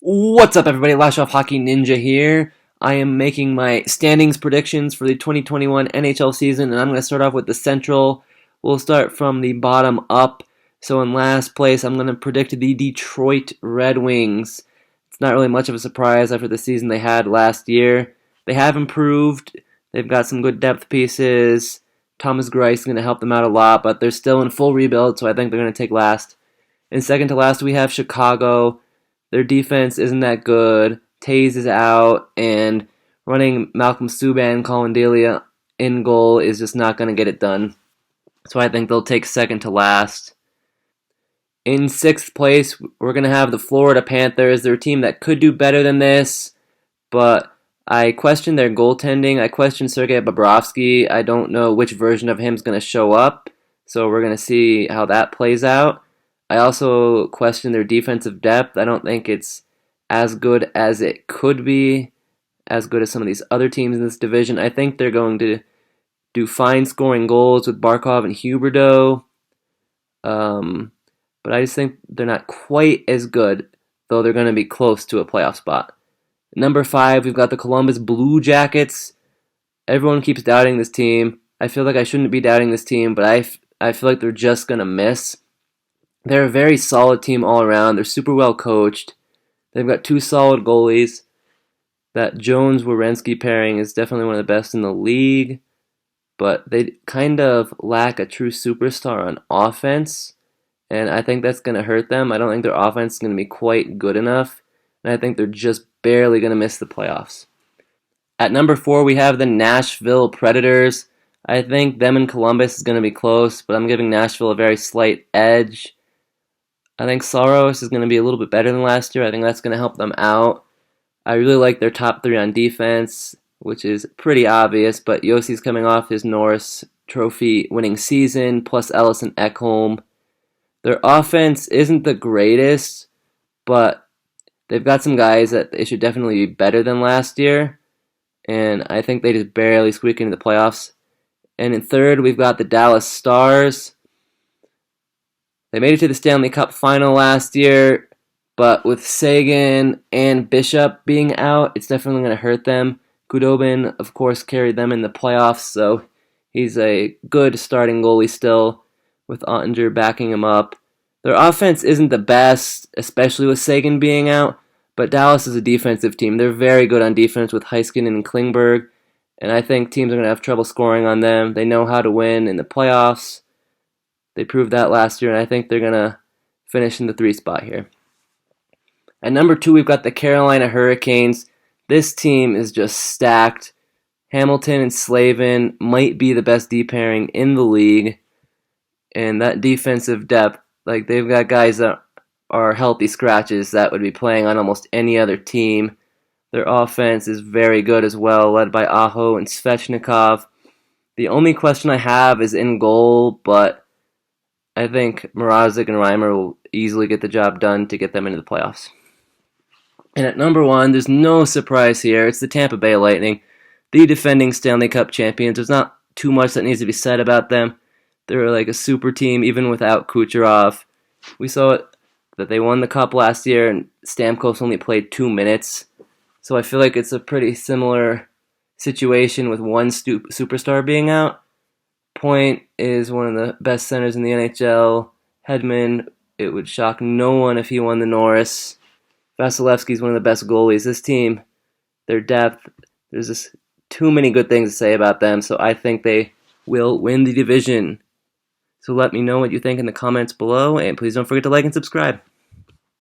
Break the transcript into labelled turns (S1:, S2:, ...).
S1: What's up, everybody? Lash Off Hockey Ninja here. I am making my standings predictions for the 2021 NHL season, and I'm going to start off with the Central. We'll start from the bottom up. So in last place, I'm going to predict the Detroit Red Wings. It's not really much of a surprise after the season they had last year. They have improved. They've got some good depth pieces. Thomas Greiss is going to help them out a lot, but they're still in full rebuild, so I think they're going to take last. And second to last, we have Chicago. Their defense isn't that good. Taze is out, and running Malcolm Subban and Colin Delia in goal is just not going to get it done. So I think they'll take second to last. In sixth place, we're going to have the Florida Panthers. They're a team that could do better than this, but I question their goaltending. I question Sergei Bobrovsky. I don't know which version of him is going to show up, so we're going to see how that plays out. I also question their defensive depth. I don't think it's as good as it could be, as good as some of these other teams in this division. I think they're going to do fine scoring goals with Barkov and Huberdeau. But I just think they're not quite as good, though they're going to be close to a playoff spot. Number 5, we've got the Columbus Blue Jackets. Everyone keeps doubting this team. I feel like I shouldn't be doubting this team, but I feel like they're just going to miss. They're a very solid team all around. They're super well coached. They've got 2 solid goalies. That Jones-Werenski pairing is definitely one of the best in the league, but they kind of lack a true superstar on offense, and I think that's going to hurt them. I don't think their offense is going to be quite good enough, and I think they're just barely going to miss the playoffs. At number 4, we have the Nashville Predators. I think them and Columbus is going to be close, but I'm giving Nashville a very slight edge. I think Saros is going to be a little bit better than last year. I think that's going to help them out. I really like their top 3 on defense, which is pretty obvious, but Yossi's coming off his Norris Trophy winning season, plus Ellis and Ekholm. Their offense isn't the greatest, but they've got some guys that they should definitely be better than last year, and I think they just barely squeak into the playoffs. And in third, we've got the Dallas Stars. They made it to the Stanley Cup final last year, but with Sagan and Bishop being out, it's definitely going to hurt them. Khudobin, of course, carried them in the playoffs, so he's a good starting goalie still, with Ottinger backing him up. Their offense isn't the best, especially with Sagan being out, but Dallas is a defensive team. They're very good on defense with Heiskanen and Klingberg, and I think teams are going to have trouble scoring on them. They know how to win in the playoffs. They proved that last year, and I think they're going to finish in the 3 spot here. At number 2, we've got the Carolina Hurricanes. This team is just stacked. Hamilton and Slavin might be the best D pairing in the league. And that defensive depth, like they've got guys that are healthy scratches that would be playing on almost any other team. Their offense is very good as well, led by Aho and Svechnikov. The only question I have is in goal, but I think Mrazek and Reimer will easily get the job done to get them into the playoffs. And at number 1, there's no surprise here. It's the Tampa Bay Lightning, the defending Stanley Cup champions. There's not too much that needs to be said about them. They're like a super team even without Kucherov. We saw that they won the Cup last year, and Stamkos only played 2 minutes. So I feel like it's a pretty similar situation with one superstar being out. Point is one of the best centers in the NHL. Hedman, it would shock no one if he won the Norris. Vasilevsky's one of the best goalies. This team, their depth, there's just too many good things to say about them, so I think they will win the division. So let me know what you think in the comments below, and please don't forget to like and subscribe.